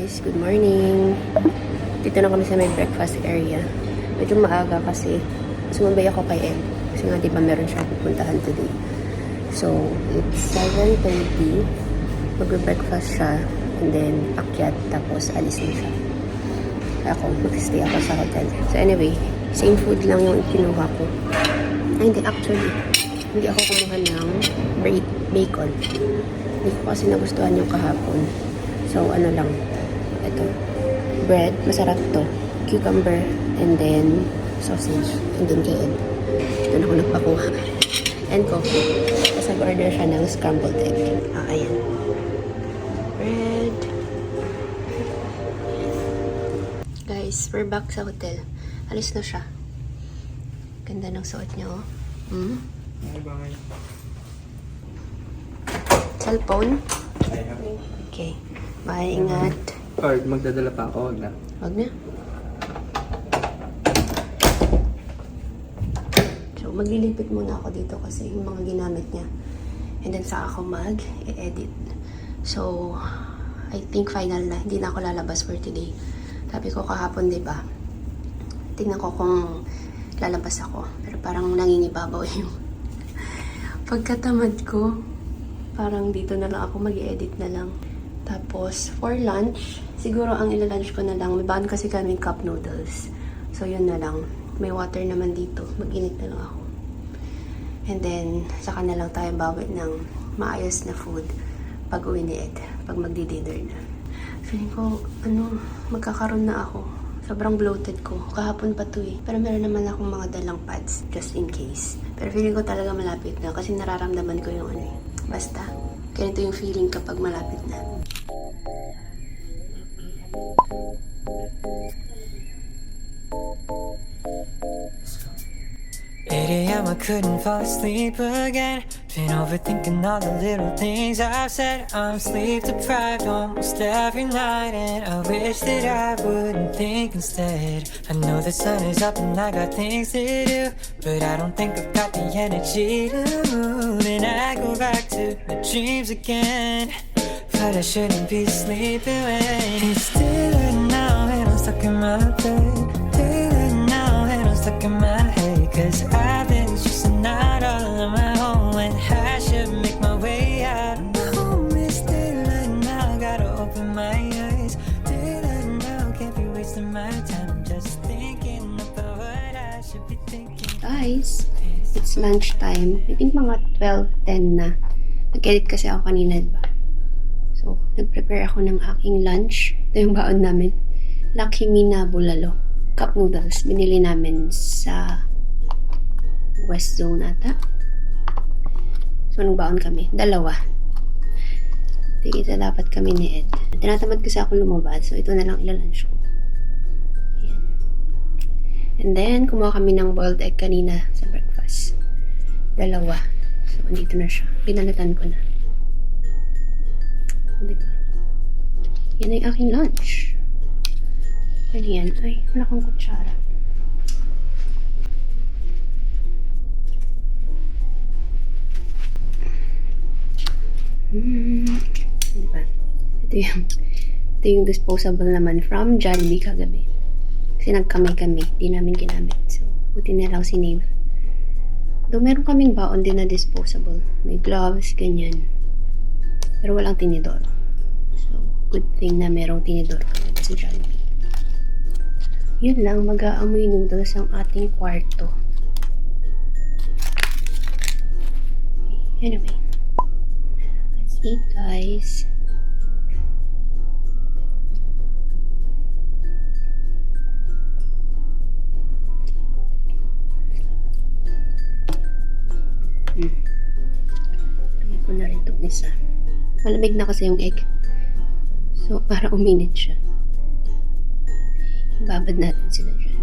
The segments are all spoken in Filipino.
guys, good morning. Dito na kami sa may breakfast area. Medyo maaga kasi sumabay ako kay Em. Kasi nga diba meron siyang pupuntahan today. So, it's 7:30. Magbe-breakfast siya. And then, akyat. Tapos, alis na siya. Ako, mag-stay ako sa hotel. So anyway, same food lang yung kinuha ko. Ay, hindi. Actually, hindi ako kumuha ng bacon. Hindi ko kasi nagustuhan yung kahapon. So, ano lang. Ito. Bread. Masarap to. Cucumber. And then, sausage. And then, kain. Ito na ako nagpakuha. And coffee. Tapos nag-order siya ng scrambled egg. Ayan. Bread. Guys, we're back sa hotel. Alis na siya. Ganda ng suot niya, oh. Bye-bye. Cellphone? Okay. Bye, ingat. Card, magdadala pa ako, wag na. Wag na. So, maglilipit muna ako dito kasi yung mga ginamit niya. And then, saka ako mag-edit. So, I think final na. Hindi na ako lalabas for today. Sabi ko kahapon, diba? Tingnan ko kung lalabas ako. Pero parang nangingibabaw yung pagkatamad ko. Parang dito na lang ako mag-edit na lang. Tapos, for lunch, siguro ang ilalunch ko na lang, may baon kasi kami cup noodles. So, yun na lang. May water naman dito. Mag-init na lang ako. And then, saka na lang tayo bawi ng maayos na food pag uwi ni Ed. Pag magdi-dinner na. Feeling ko, magkakaroon na ako. Sobrang bloated ko. Kahapon pa to eh. Pero meron naman akong mga dalang pads just in case. Pero feeling ko talaga malapit na kasi nararamdaman ko yung Basta, ganito yung feeling kapag malapit na. I couldn't fall asleep again. Been overthinking all the little things I've said. I'm sleep deprived almost every night, and I wish that I wouldn't think instead. I know the sun is up and I got things to do, but I don't think I've got the energy to move. And I go back to my dreams again, but I shouldn't be sleeping when it's daylight now and I'm stuck in my bed. Daylight now and I'm stuck in my head, 'cause I've been stressing out all on my own when I should make my way out. My home is daylight now, gotta open my eyes. Daylight now, can't be wasting my time just thinking about what I should be thinking. Guys, it's lunchtime. I think mga 12:10 na. Nag-edit kasi ako kanina, diba? So, nag-prepare ako ng aking lunch. Ito yung baon namin. Lucky Me na bulalo. Cup noodles. Binili namin sa West Zone ata. So, nagbaon kami. Dalawa. Tigita dapat kami ni Ed. Tinatamad kasi ako lumabas. So, ito na lang ilalunch ko. Ayan. And then, kumuha kami ng boiled egg kanina sa breakfast. Dalawa. So, andito na siya. Binalatan ko na. Diba? Yan ay aking lunch. Ano yan? Ay, wala kong kutsara. Diba? Ito yung disposable naman from Jollibee kagabi. Kasi nagkamay kami. Di namin ginamit. So, buti na lang sinave. Though meron kaming baon din na disposable. May gloves, ganyan. Pero walang tinidor. So, good thing na merong tinidor kagabi sa Jollibee. Yun lang, mag-aamoy noodles ang ating kwarto. Anyway. Let's eat, guys. Lagay ko na rin itong isa. Malamig na kasi yung egg. So, para uminit siya. Babad natin sila dyan.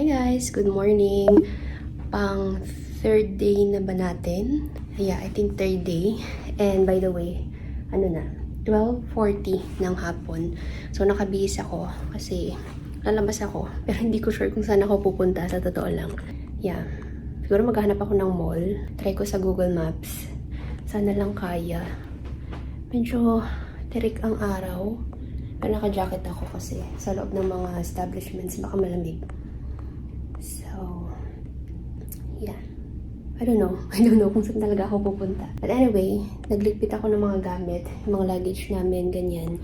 Hi guys! Good morning! Pang third day na ba natin? Yeah, I think third day. And by the way, 12:40 ng hapon. So nakabihis ako kasi lalabas ako. Pero hindi ko sure kung saan ako pupunta, sa totoo lang. Yeah. Siguro maghahanap ako ng mall. Try ko sa Google Maps. Sana lang kaya. Medyo tirik ang araw. Pero naka-jacket ako kasi sa loob ng mga establishments baka malamig. So, yeah. I don't know kung saan talaga ako pupunta. But anyway, nagligpit ako ng mga gamit, yung mga luggage namin, ganyan.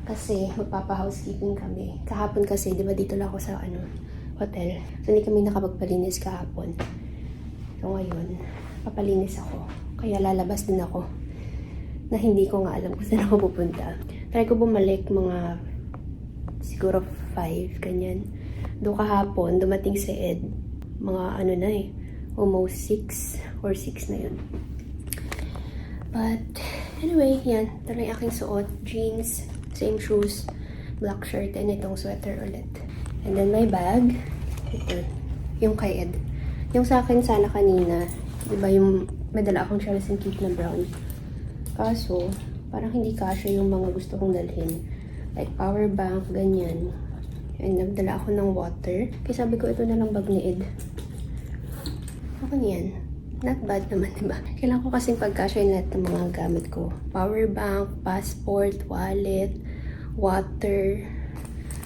Kasi magpapa-housekeeping kami. Kahapon kasi, di ba dito lang ako sa hotel. So, hindi kami nakapagpalinis kahapon. So, ngayon, papalinis ako. Kaya lalabas din ako na hindi ko nga alam kung saan ako pupunta. Try ko bumalik mga siguro 5, ganyan. Doon kahapon, dumating si Ed. Mga almost 6 or 6 na yun. But, anyway, yan. Ito na yung aking suot. Jeans, same shoes, black shirt, and itong sweater ulit. And then my bag, ito, yung kay Ed. Yung sa akin sana kanina, diba yung madala akong Charles & Keith na brown. Kaso, parang hindi kasya yung mga gusto kong dalhin. Like power bank, ganyan. And nagdala ako ng water. Kaya sabi ko, ito na lang bag ni Ed. Ako niyan. Not bad naman, diba? Kailangan ko kasing pagkasya yung lahat ng mga gamit ko. Power bank, passport, wallet, water.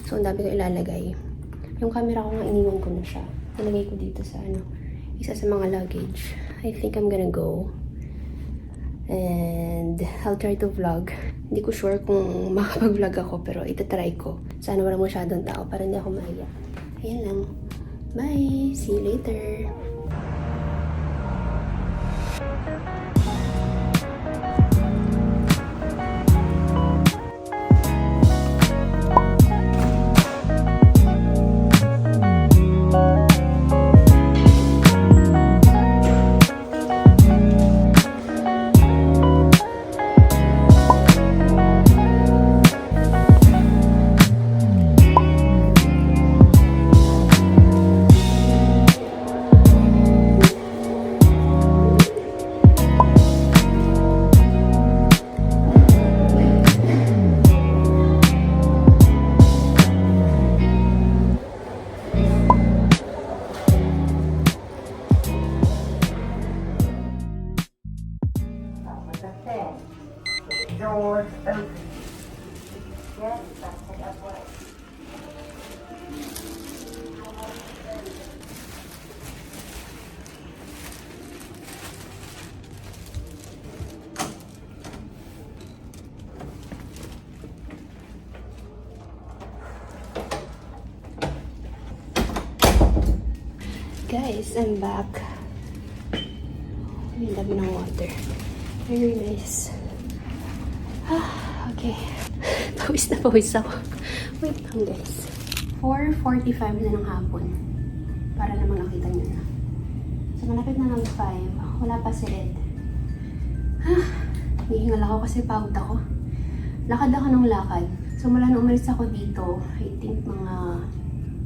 So, ang dami ko ilalagay. Yung camera ko nga, iniwan ko na siya. Nilagay ko dito sa isa sa mga luggage. I think I'm gonna go. And I'll try to vlog. Hindi ko sure kung makapag-vlog ako, pero itatry ko. Sana wala masyadong tao para hindi ako mahiya. Ayan lang. Bye! See you later! Doors open. Yes, that's it up way. Guys, I'm back. Ang dami ng water. Very nice. Okay. Pawis na pawis ako. Wait lang guys. 4:45 na ng hapon. Para naman nakita nyo na. So malapit na ng 5. Wala pa si Ed. Hihingal ako kasi pagod ako. Lakad ako ng lakad. So mula nung umalis ako dito, I think mga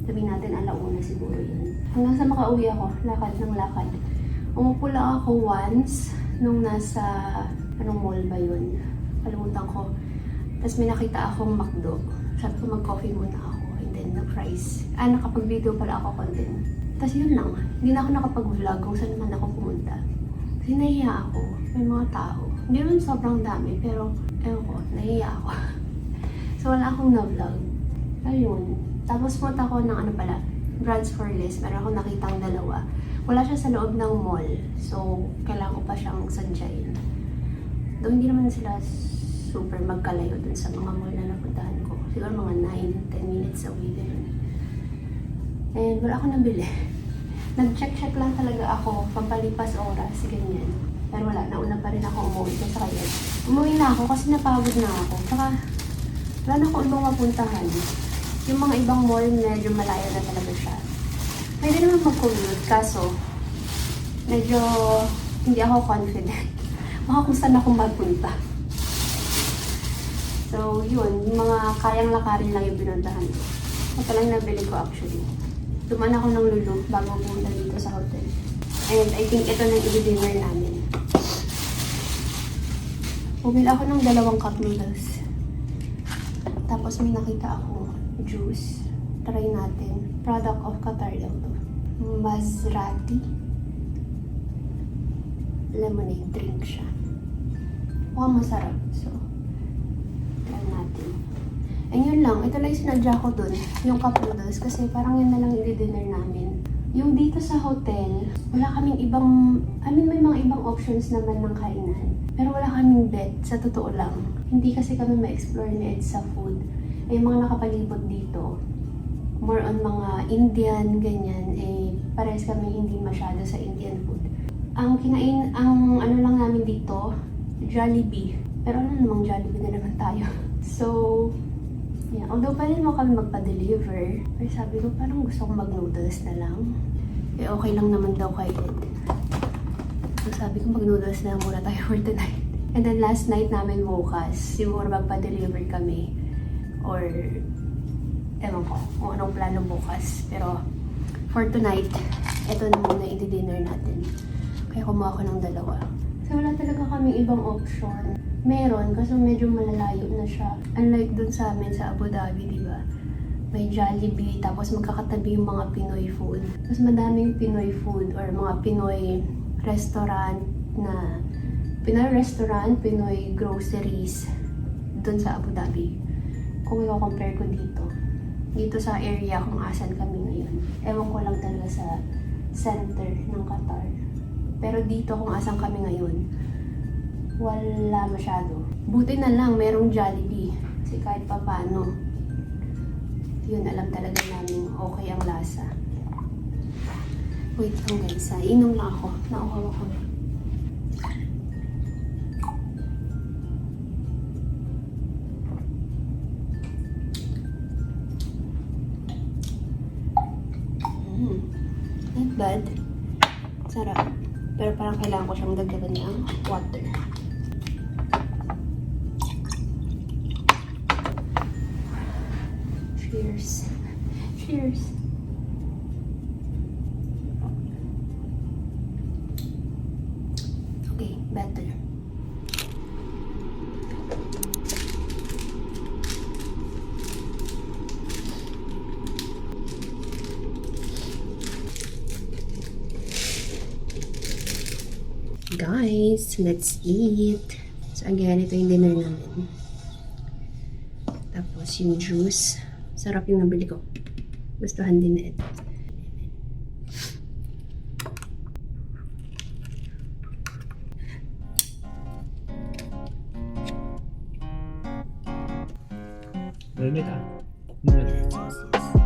sabihin natin 1:00 siguro yun. Hanggang sa makauwi ako, lakad ng lakad. Umupo lang ako once nung nasa mall ba yun? Kalimutan ko. Tapos may nakita akong McDo. Sabi ko mag-coffee muna ako. And then nag-fries. Nakapag-video pala ako content. Tapos yun lang. Hindi na ako nakapag-vlog kung saan naman ako pumunta. Kasi nahiya ako. May mga tao. Hindi naman sobrang dami. Pero, ewan ko, nahiya ako. So wala akong na-vlog. Ayun. Tapos punta ako ng Brad's for Less. Meron akong nakitang dalawa. Wala siya sa loob ng mall. So, kailangan ko pa siyang sadyain. Doon hindi naman sila super magkalayo dun sa mga mall na napuntahan ko. Siguro mga 9-10 minutes away din. And wala ako nabili. Nag-check lang talaga ako, pampalipas oras, ganyan. Pero wala, nauna pa rin ako umuwi ko sa kaya. Umuwi na ako kasi napagod na ako. Saka wala na akong ibang mapuntahan. Yung mga ibang mall, medyo malayo na talaga siya. Pwede naman mag-commute, kaso medyo hindi ako confident. Baka kung saan ako magpunta. So, yun. Yung mga kayang lakarin lang yung pinuntahan ko. Ito lang nabili ko actually. Duman ako ng Lulu bago pumunta dito sa hotel. And I think ito na yung dinner namin. Bumili ako ng 2 cup noodles. Tapos may nakita ako juice. Try natin. Product of Qatar daw to. Mazrati. Lemonade drink siya. Mukhang masarap. So, try natin. And yun lang. Ito lang yung sinadya ko dun. Yung cup noodles. Kasi parang yun na lang yung dinner namin. Yung dito sa hotel, wala kaming ibang, may mga ibang options naman ng kainan. Pero wala kaming bet, sa totoo lang. Hindi kasi kami ma-explore ni Ed sa food. Yung mga nakapalibot dito, more on mga Indian, ganyan, pares kami hindi masyado sa Indian food. Ang ano lang namin dito, Jollibee. Pero ano namang Jollibee na naman tayo. So, yeah, although pa rin mo kami magpa-deliver, pero sabi ko parang gusto kong mag-noodles na lang. Okay lang naman daw kay Ed. So sabi ko mag-noodles na lang muna tayo for tonight. And then last night namin bukas, siguro magpa-deliver kami. Or, ewan ko, kung anong plano bukas. Pero, for tonight, ito na muna i-dinner natin. Kaya kumuha ko ng 2. So wala talaga kaming ibang option. Meron, kasi medyo malalayo na siya. Unlike dun sa amin sa Abu Dhabi, di ba? May Jollibee, tapos magkakatabi yung mga Pinoy food. Tapos madaming Pinoy food or mga Pinoy restaurant, Pinoy groceries dun sa Abu Dhabi. Kung i-compare ko dito sa area kung asan kami ngayon. Ewan ko lang talaga sa center ng Qatar. Pero dito kung asan kami ngayon, wala masyado. Buti na lang merong Jollibee. Kasi kahit pa paano, yun alam talaga namin okay ang lasa. Wait lang guys, inom lang ako. Nauhaw ako. Not bad. Sarap. Pero parang kailangan ko siyang dagdagan ng water. Cheers. Cheers. Okay, better. Guys, let's eat. So again, ito yung dinner namin. Tapos yung juice. Sarap yung nabili ko. Gustuhan din na ito. Limit ah. Yes, yes, yes.